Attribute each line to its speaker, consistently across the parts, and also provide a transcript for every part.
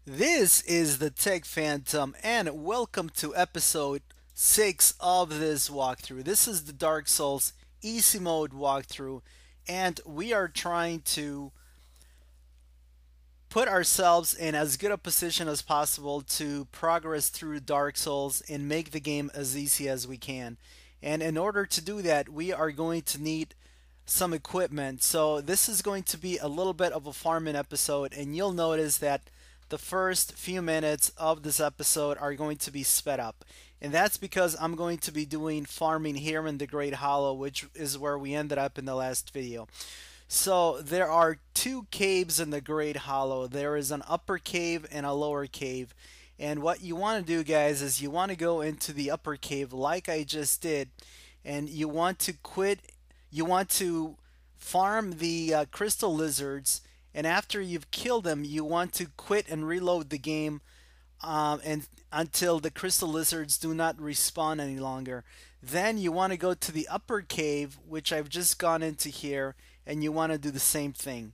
Speaker 1: This is the Tech Phantom, and welcome to episode 6 of this walkthrough. This is the Dark Souls Easy Mode walkthrough, and we are trying to put ourselves in as good a position as possible to progress through Dark Souls and make the game as easy as we can. And in order to do that, we are going to need some equipment. So this is going to be a little bit of a farming episode, and you'll notice that the first few minutes of this episode are going to be sped up. And that's because I'm going to be doing farming here in the Great Hollow, which is where we ended up in the last video. So there are two caves in the Great Hollow. There is an upper cave and a lower cave. And what you want to do, guys, is you want to go into the upper cave like I just did, and you want to quit. You want to farm the crystal lizards, and after you've killed them, you want to quit and reload the game and until the crystal lizards do not respawn any longer. Then you want to go to the upper cave, which I've just gone into here, and you want to do the same thing.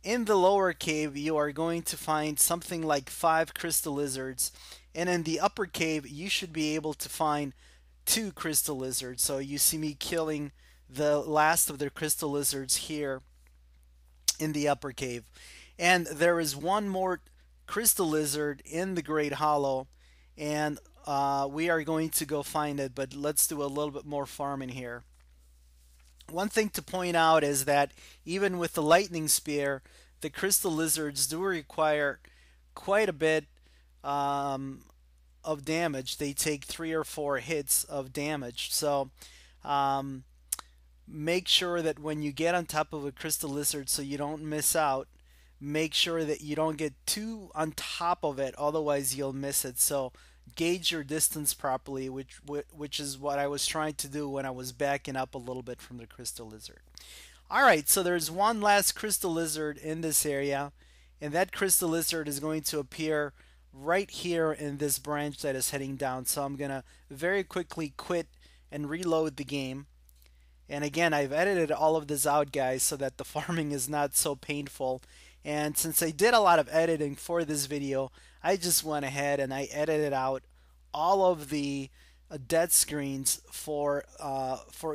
Speaker 1: In the lower cave, you are going to find something like 5 crystal lizards, and in the upper cave, you should be able to find 2 crystal lizards. So you see me killing the last of the crystal lizards here in the upper cave. And there is one more crystal lizard in the Great Hollow, and we are going to go find it, but let's do a little bit more farming here. One thing to point out is that even with the lightning spear, the crystal lizards do require quite a bit um, of damage. They take 3 or 4 hits of damage. So um, make sure that when you get on top of a crystal lizard so you don't miss out, make sure that you don't get too on top of it, otherwise you'll miss it. So gauge your distance properly, which is what I was trying to do when I was backing up a little bit from the crystal lizard. All right, so there's one last crystal lizard in this area, and that crystal lizard is going to appear right here in this branch that is heading down. So I'm gonna very quickly quit and reload the game. And again, I've edited all of this out, guys, so that the farming is not so painful. And since I did a lot of editing for this video, I just went ahead and I edited out all of the dead screens for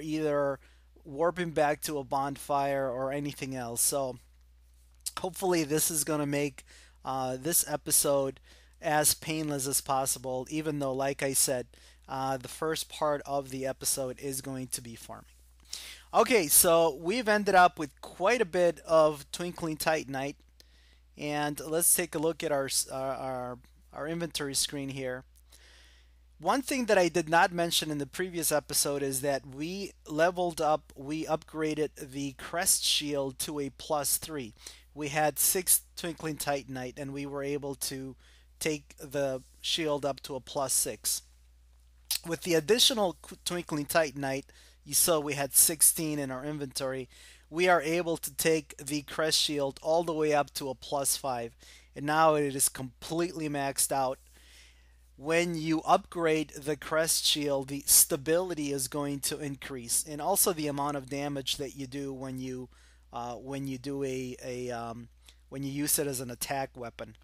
Speaker 1: either warping back to a bonfire or anything else. So hopefully this is going to make this episode as painless as possible, even though, like I said, the first part of the episode is going to be farming. Okay, so we've ended up with quite a bit of Twinkling Titanite, and let's take a look at our inventory screen here. One thing that I did not mention in the previous episode is that we leveled up, we upgraded the crest shield to a +3. We had 6 Twinkling Titanite, and we were able to take the shield up to a +6. With the additional Twinkling Titanite, you saw we had 16 in our inventory. We are able to take the crest shield all the way up to a +5, and now it is completely maxed out. When you upgrade the crest shield, the stability is going to increase, and also the amount of damage that you do when you do when you use it as an attack weapon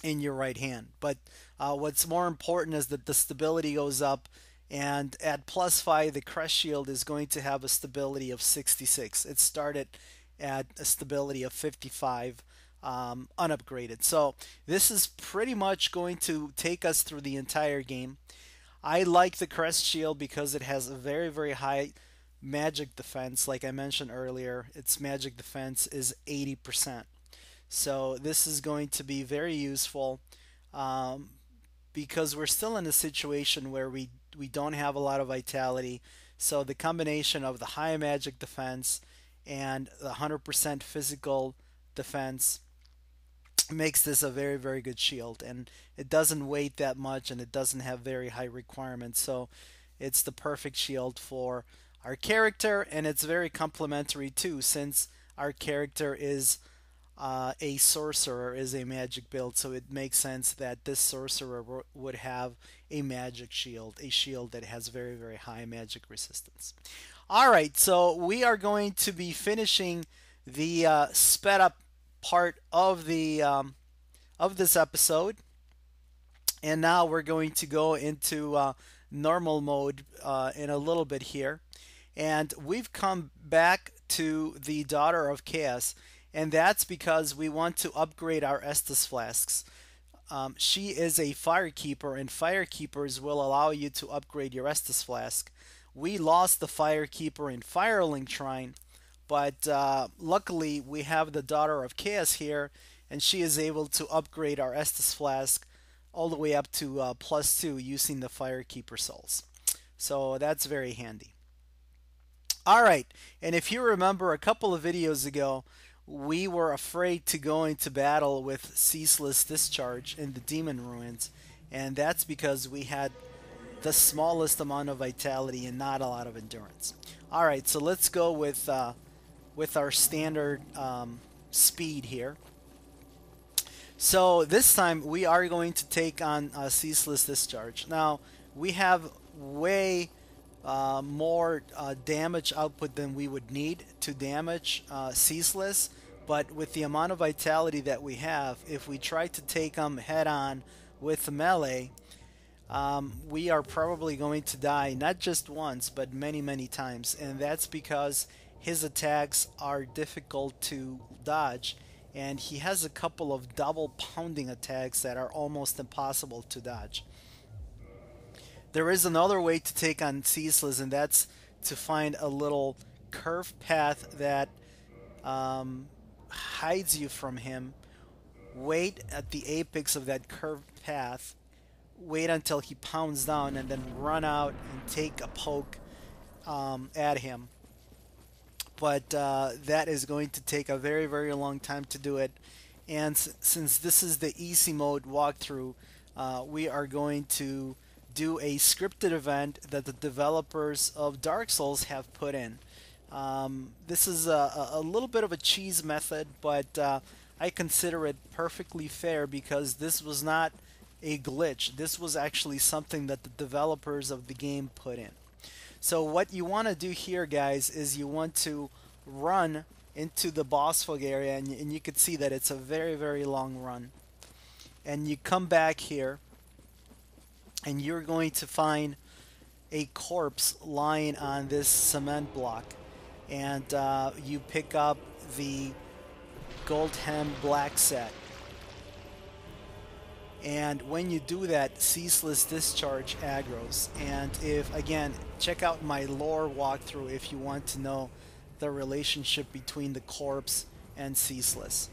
Speaker 1: in your right hand. But what's more important is that the stability goes up, and at +5, the crest shield is going to have a stability of 66. It started at a stability of 55. Unupgraded. So this is pretty much going to take us through the entire game. I like the crest shield because it has a very, very high magic defense. Like I mentioned earlier, its magic defense is 80%. So this is going to be very useful um, because we're still in a situation where we don't have a lot of vitality. So the combination of the high magic defense and the 100% physical defense makes this a very, very good shield, and it doesn't weight that much, and it doesn't have very high requirements. So it's the perfect shield for our character, and it's very complementary too, since our character is a sorcerer, is a magic build. So it makes sense that this sorcerer would have a magic shield, a shield that has very, very high magic resistance. All right, so we are going to be finishing the sped up part of this episode. And now we're going to go into normal mode in a little bit here. And we've come back to the Daughter of Chaos, and that's because we want to upgrade our Estus flasks. She is a firekeeper, and firekeepers will allow you to upgrade your Estus flask. We lost the firekeeper in Firelink Shrine, but luckily we have the Daughter of Chaos here, and she is able to upgrade our Estus flask all the way up to +2 using the firekeeper souls. So that's very handy. All right, and if you remember a couple of videos ago, we were afraid to go into battle with ceaseless discharge in the demon ruins, and that's because we had the smallest amount of vitality and not a lot of endurance. All right, so let's go with our standard speed here. So this time we are going to take on ceaseless discharge. Now we have way more damage output than we would need to damage ceaseless, but with the amount of vitality that we have, if we try to take them head on with melee, we are probably going to die not just once but many times, and that's because his attacks are difficult to dodge, and he has a couple of double pounding attacks that are almost impossible to dodge. There is another way to take on ceaseless, and that's to find a little curved path that hides you from him. Wait at the apex of that curved path, wait until he pounds down, and then run out and take a poke at him. But that is going to take a very long time to do it. And since this is the easy mode walkthrough, we are going to do a scripted event that the developers of Dark Souls have put in. This is a little bit of a cheese method, but I consider it perfectly fair because this was not a glitch. This was actually something that the developers of the game put in. So what you want to do here, guys, is you want to run into the boss fog area, and you can see that it's a very long run. And you come back here, and you're going to find a corpse lying on this cement block, and you pick up the gold hem black set. And when you do that, ceaseless discharge aggros. And if, again, check out my lore walkthrough if you want to know the relationship between the corpse and ceaseless.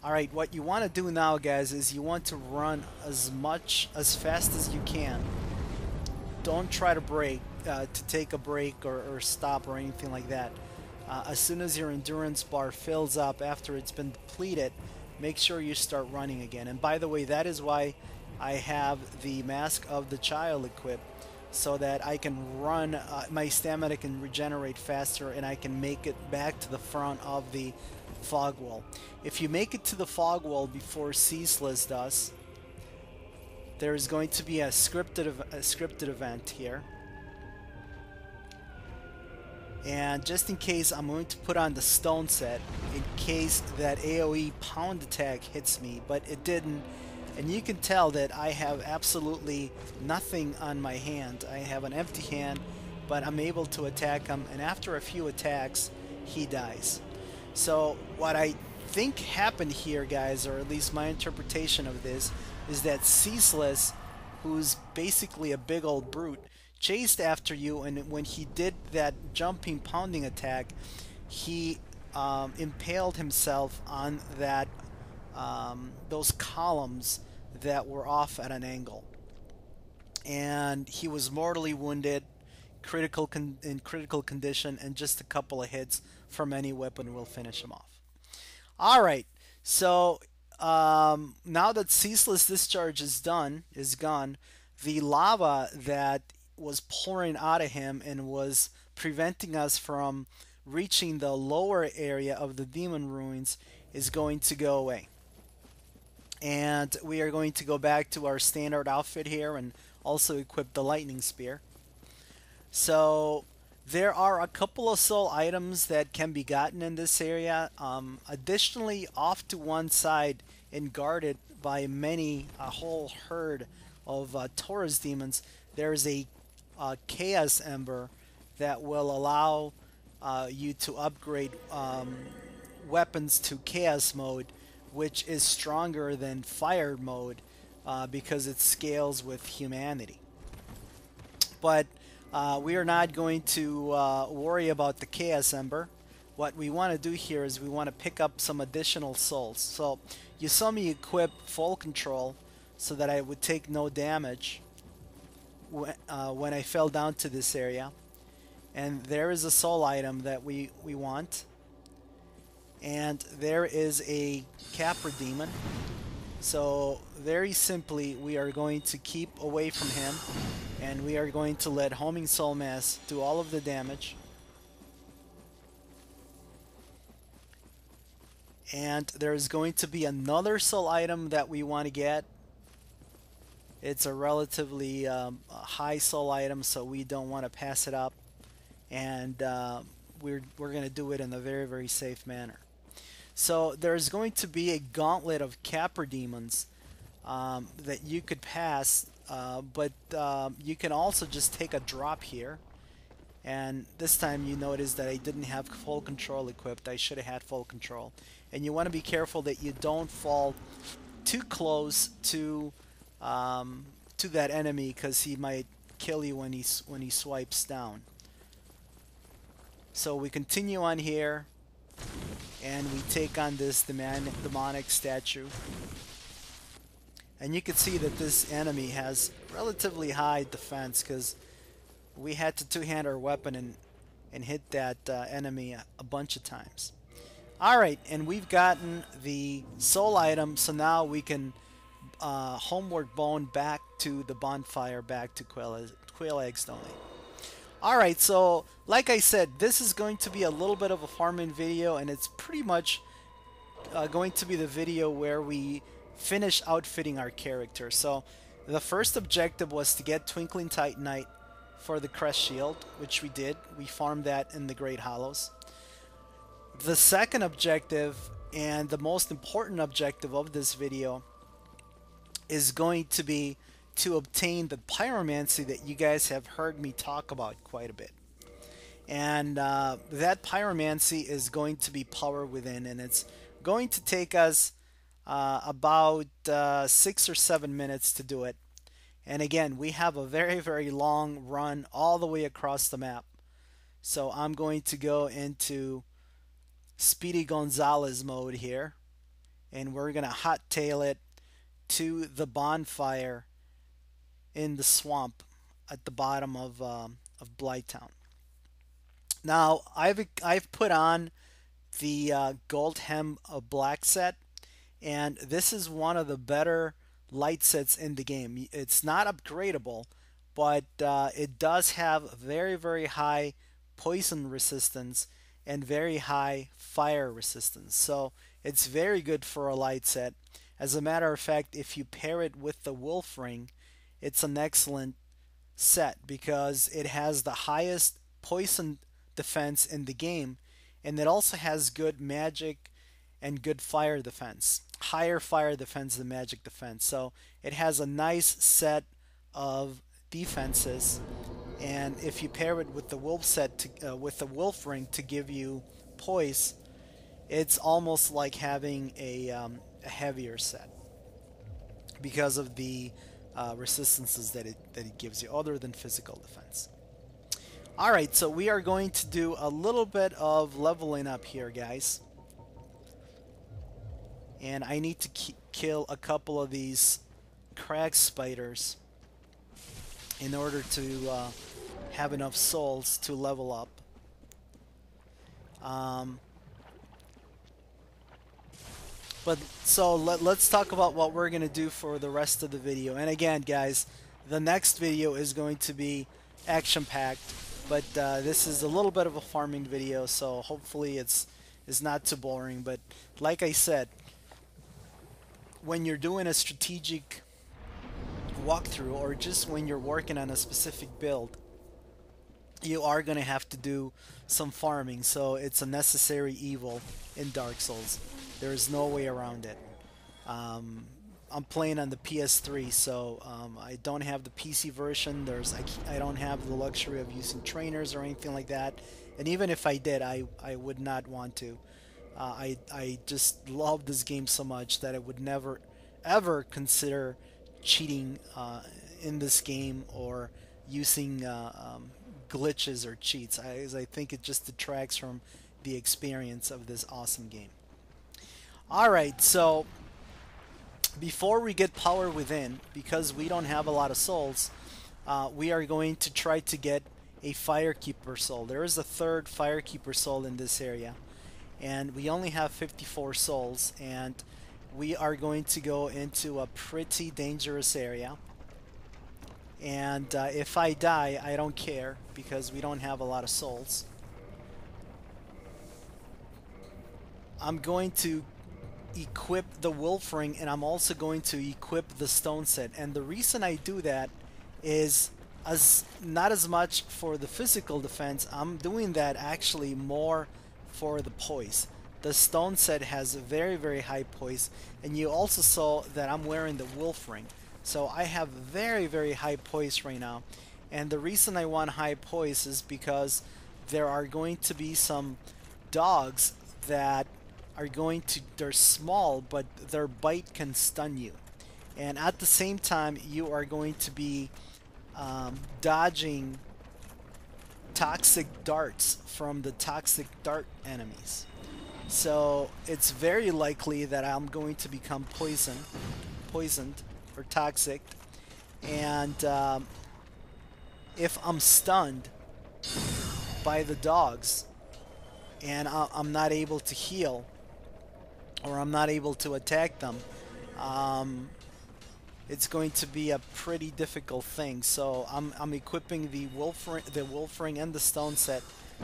Speaker 1: Alright, what you want to do now, guys, is you want to run as fast as you can. Don't try to take a break or stop or anything like that. As soon as your endurance bar fills up after it's been depleted, make sure you start running again. And by the way, that is why I have the Mask of the Child equipped, so that I can run, my stamina can regenerate faster, and I can make it back to the front of the fog wall. If you make it to the fog wall before ceaseless does, there is going to be a scripted event here. And just in case, I'm going to put on the stone set in case that AoE pound attack hits me, but it didn't. And you can tell that I have absolutely nothing on my hand. I have an empty hand, but I'm able to attack him, and after a few attacks, he dies. So what I think happened here, guys, or at least my interpretation of this, is that Ceaseless, who's basically a big old brute, chased after you, and when he did that jumping pounding attack, he impaled himself on that those columns that were off at an angle, and he was mortally wounded, in critical condition, and just a couple of hits from any weapon will finish him off. Alright, so now that ceaseless discharge is gone, the lava that was pouring out of him and was preventing us from reaching the lower area of the demon ruins is going to go away. And we are going to go back to our standard outfit here and also equip the lightning spear. So there are a couple of soul items that can be gotten in this area. Additionally, off to one side and guarded by a whole herd of Taurus demons, there's a Chaos Ember that will allow you to upgrade weapons to Chaos mode, which is stronger than Fire mode because it scales with humanity. But we are not going to worry about the Chaos Ember. What we want to do here is we want to pick up some additional souls. So you saw me equip full control so that I would take no damage when I fell down to this area. And there is a soul item that we want. And there is a Capra demon. So very simply, we are going to keep away from him, and we are going to let Homing Soul Mass do all of the damage. And there's going to be another soul item that we want to get. It's a relatively high soul item, so we don't want to pass it up. And we're going to do it in a very, very safe manner. So there's going to be a gauntlet of Capra demons that you could pass, but you can also just take a drop here. And this time you notice that I didn't have full control equipped. I should have had full control. And you want to be careful that you don't fall too close to that enemy, because he might kill you when he swipes down. So we continue on here, and we take on this demonic statue. And you can see that this enemy has relatively high defense, because we had to two-hand our weapon and hit that enemy a bunch of times. Alright, and we've gotten the soul item, so now we can homeward bone back to the bonfire, back to Quail Eggs Donate. Alright, so like I said, this is going to be a little bit of a farming video, and it's pretty much going to be the video where we finish outfitting our character. So the first objective was to get Twinkling Titanite for the Crest Shield, which we did. We farmed that in the Great Hollows. The second objective, and the most important objective of this video, is going to be to obtain the pyromancy that you guys have heard me talk about quite a bit. And that pyromancy is going to be power within, and it's going to take us about 6 or 7 minutes to do it. And again, we have a very, very long run all the way across the map. So I'm going to go into Speedy Gonzalez mode here, and we're going to hot tail it to the bonfire in the swamp at the bottom of Blighttown. Now I've put on the Gold Hem of Black set, and this is one of the better light sets in the game. It's not upgradable, but it does have very, very high poison resistance and very high fire resistance. So it's very good for a light set. As a matter of fact, if you pair it with the Wolf Ring, it's an excellent set because it has the highest poison defense in the game, and it also has good magic and good fire defense. Higher fire defense than magic defense. So it has a nice set of defenses, and if you pair it with the wolf set with the wolf ring to give you poise, it's almost like having a heavier set because of the resistances that it gives you, other than physical defense. Alright, so we are going to do a little bit of leveling up here, guys. And I need to kill a couple of these crag spiders in order to have enough souls to level up. But so let's talk about what we're going to do for the rest of the video. And again, guys, the next video is going to be action-packed, but this is a little bit of a farming video, so hopefully it's not too boring. But like I said, when you're doing a strategic walkthrough, or just when you're working on a specific build, you are going to have to do some farming. So it's a necessary evil in Dark Souls. There is no way around it. I'm playing on the PS3, so I don't have the PC version. I don't have the luxury of using trainers or anything like that. And even if I did, I would not want to. I just love this game so much that I would never ever consider cheating in this game or using glitches or cheats. As I think it just detracts from the experience of this awesome game. All right, so before we get power within, because we don't have a lot of souls, we are going to try to get a firekeeper soul. There is a third firekeeper soul in this area, and we only have 54 souls, and we are going to go into a pretty dangerous area. And if I die, I don't care because we don't have a lot of souls. I'm going to equip the wolf ring, and I'm also going to equip the stone set. And the reason I do that is as not as much for the physical defense. I'm doing that actually more for the poise. The stone set has a very high poise, and you also saw that I'm wearing the wolf ring, so I have very high poise right now. And the reason I want high poise is because there are going to be some dogs that are going to, they're small, but their bite can stun you. And at the same time, you are going to be dodging toxic darts from the toxic dart enemies. So it's very likely that I'm going to become poisoned or toxic. And if I'm stunned by the dogs and I'm not able to heal, or I'm not able to attack them, it's going to be a pretty difficult thing. So I'm equipping the wolf ring and the stone set,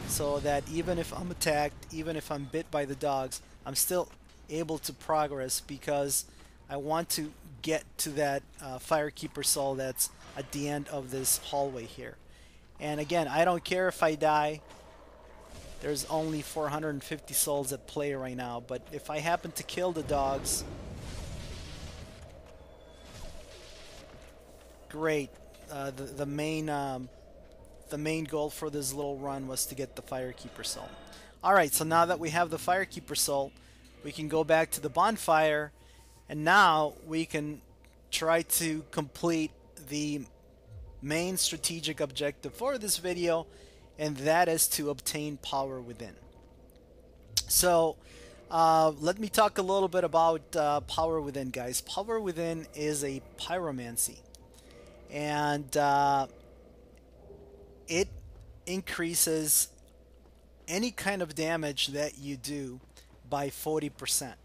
Speaker 1: so that even if I'm attacked, even if I'm bit by the dogs, I'm still able to progress, because I want to get to that firekeeper soul that's at the end of this hallway here. And again, I don't care if I die. There's only 450 souls at play right now, but if I happen to kill the dogs, great. The main goal for this little run was to get the firekeeper soul. All right, so now that we have the firekeeper soul, we can go back to the bonfire, and now we can try to complete the main strategic objective for this video, and that is to obtain power within. So let me talk a little bit about power within, guys. Power within is a pyromancy, and it increases any kind of damage that you do by 40%.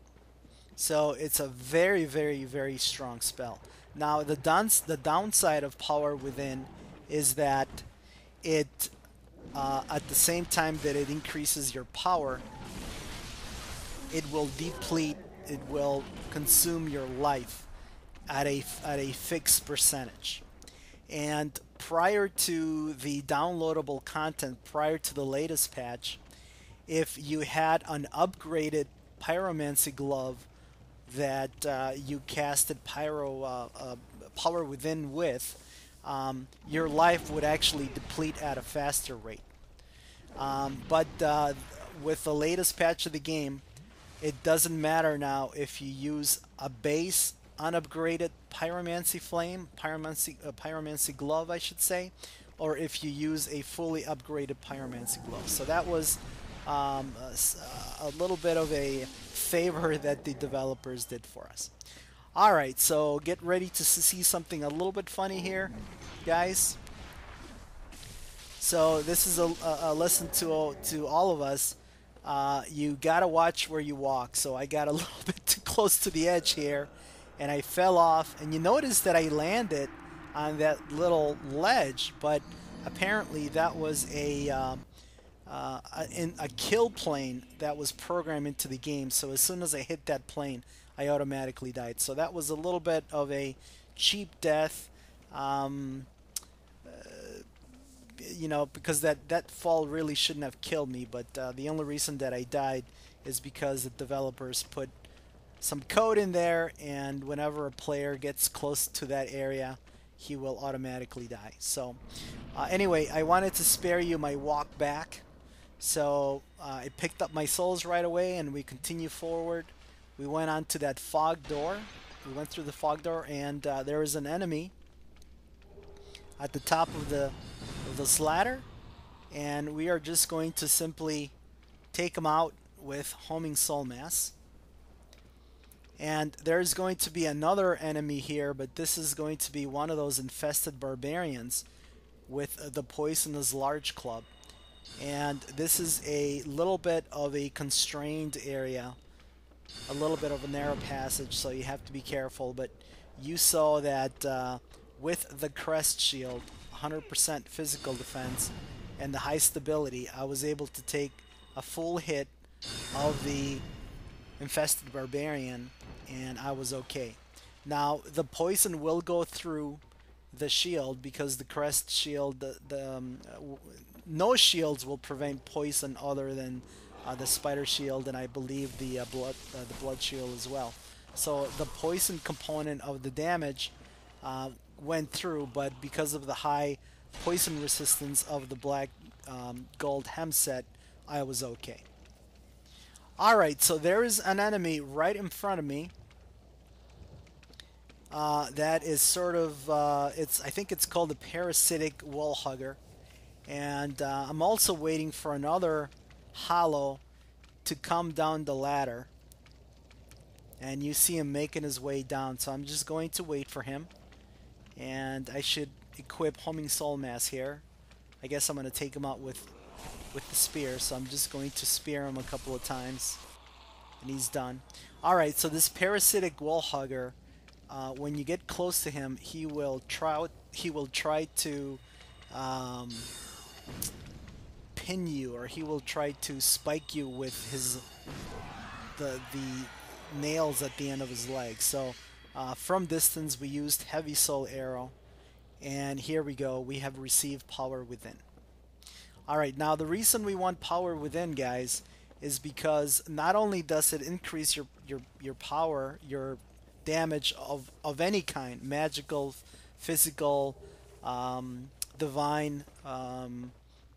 Speaker 1: So it's a very strong spell. Now the downside of power within is that it at the same time that it increases your power, it will deplete, it will consume your life at a fixed percentage. And prior to the downloadable content, prior to the latest patch, if you had an upgraded pyromancy glove that you casted power within with, your life would actually deplete at a faster rate. But with the latest patch of the game, it doesn't matter now if you use a base unupgraded pyromancy glove, I should say, or if you use a fully upgraded pyromancy glove. So that was a little bit of a favor that the developers did for us. Alright, so get ready to see something a little bit funny here, guys. So this is a lesson to all of us. You gotta watch where you walk. So I got a little bit too close to the edge here, and I fell off. And you notice that I landed on that little ledge, but apparently that was a kill plane that was programmed into the game. So as soon as I hit that plane, I automatically died. So that was a little bit of a cheap death, you know, because that fall really shouldn't have killed me. But the only reason that I died is because the developers put some code in there, and whenever a player gets close to that area, he will automatically die. So anyway, I wanted to spare you my walk back. So I picked up my souls right away, and we continue forward. We went on to that fog door. We went through the fog door, and there is an enemy at the top of this ladder, and we are just going to simply take him out with homing soul mass. And there's going to be another enemy here, but this is going to be one of those infested barbarians with the poisonous large club. And this is a little bit of a constrained area, a little bit of a narrow passage, so you have to be careful. But you saw that with the crest shield, 100% physical defense, and the high stability, I was able to take a full hit of the infested barbarian, and I was okay. Now the poison will go through the shield because the crest shield, no shields will prevent poison other than the spider shield, and I believe the blood shield as well. So the poison component of the damage went through, but because of the high poison resistance of the black gold hem set, I was okay. Alright, so there is an enemy right in front of me that is sort of, I think it's called a parasitic wall hugger. And I'm also waiting for another hollow to come down the ladder. And you see him making his way down, so I'm just going to wait for him. And I should equip homing soul mass here. I guess I'm going to take him out with the spear, so I'm just going to spear him a couple of times, and he's done. Alright, so this parasitic wall hugger, when you get close to him, he will try to pin you, or he will try to spike you with the nails at the end of his legs. So from distance we used heavy soul arrow, and here we go, we have received power within. Alright, now the reason we want power within, guys, is because not only does it increase your power, your damage of any kind, magical, physical, divine,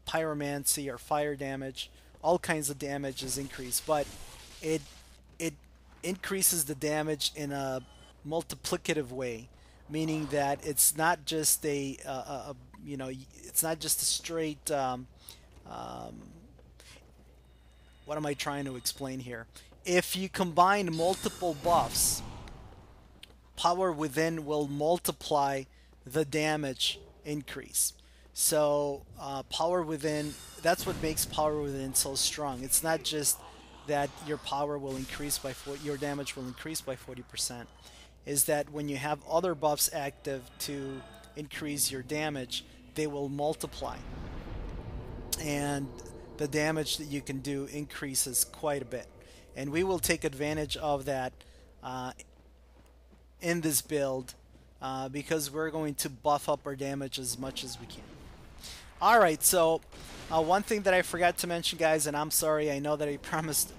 Speaker 1: pyromancy, or fire damage, all kinds of damage is increased, but it increases the damage in a multiplicative way, meaning that it's not just it's not just a straight what am I trying to explain here? If you combine multiple buffs, power within will multiply the damage increase. So power within, that's what makes power within so strong. It's not just that your power will increase by your damage will increase by 40%. Is that when you have other buffs active to increase your damage, they will multiply, and the damage that you can do increases quite a bit. And we will take advantage of that in this build because we're going to buff up our damage as much as we can. Alright, so one thing that I forgot to mention, guys, and I'm sorry, I know that I promised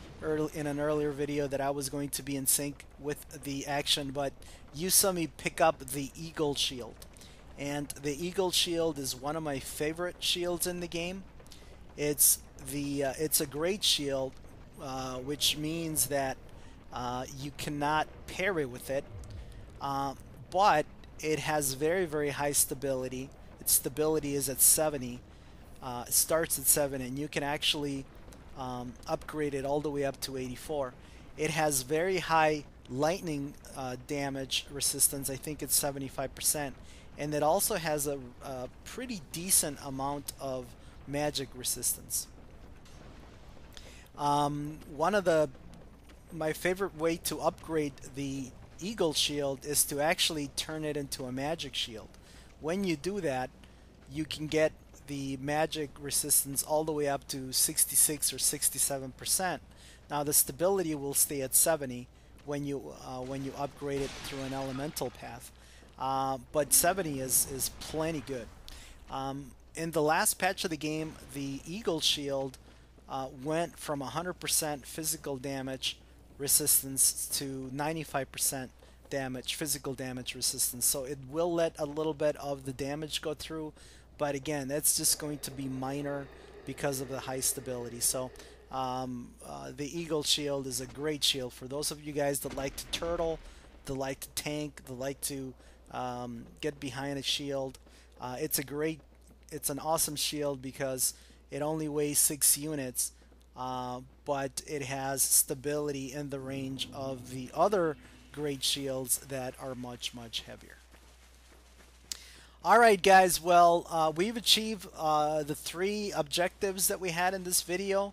Speaker 1: in an earlier video that I was going to be in sync with the action, but you saw me pick up the Eagle Shield. And the Eagle Shield is one of my favorite shields in the game. It's a great shield, which means that you cannot parry with it, but it has very, very high stability. Its stability is at 70. It starts at 7, and you can actually upgrade it all the way up to 84. It has very high lightning damage resistance. I think it's 75%, and it also has a pretty decent amount of magic resistance. One of my favorite way to upgrade the Eagle Shield is to actually turn it into a magic shield. When you do that, you can get the magic resistance all the way up to 66 or 67%. Now the stability will stay at 70 when you upgrade it through an elemental path, but 70 is plenty good. In the last patch of the game, the Eagle Shield went from 100% physical damage resistance to 95% damage, physical damage resistance. So it will let a little bit of the damage go through, but again, that's just going to be minor because of the high stability. So the Eagle Shield is a great shield for those of you guys that like to turtle, that like to tank, that like to get behind a shield. It's an awesome shield because it only weighs 6 units, but it has stability in the range of the other great shields that are much, much heavier. Alright guys, well, we've achieved the 3 objectives that we had in this video.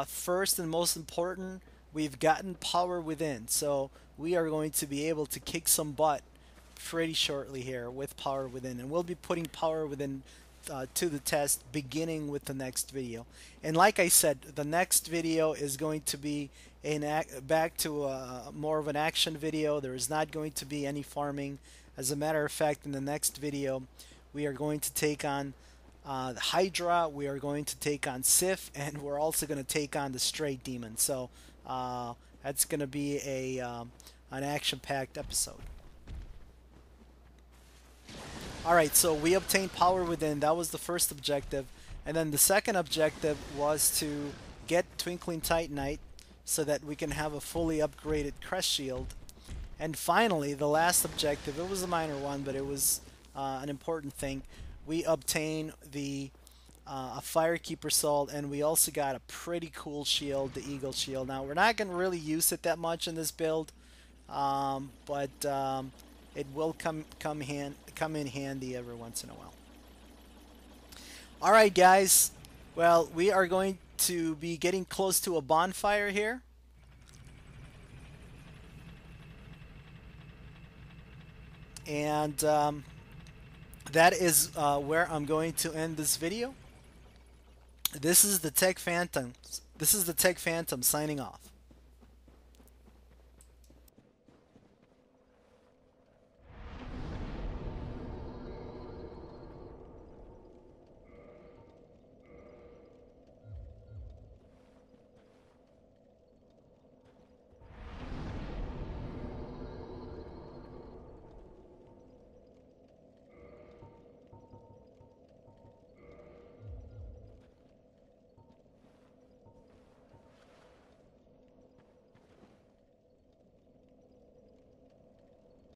Speaker 1: First and most important, we've gotten power within. So we are going to be able to kick some butt pretty shortly here with power within. And we'll be putting power within to the test beginning with the next video. And like I said, the next video is going to be back to more of an action video. There is not going to be any farming. As a matter of fact, in the next video, we are going to take on the Hydra, we are going to take on Sif, and we're also going to take on the Straight Demon. So that's going to be an action-packed episode. Alright, so we obtained power within. That was the first objective. And then the second objective was to get Twinkling Titanite so that we can have a fully upgraded Crest Shield. And finally, the last objective, it was a minor one, but it was an important thing. We obtained the a Firekeeper Salt, and we also got a pretty cool shield, the Eagle Shield. Now, we're not going to really use it that much in this build, but it will come in handy every once in a while. Alright guys, well, we are going to be getting close to a bonfire here. And that is where I'm going to end this video. This is the Tech Phantom. This is the Tech Phantom signing off.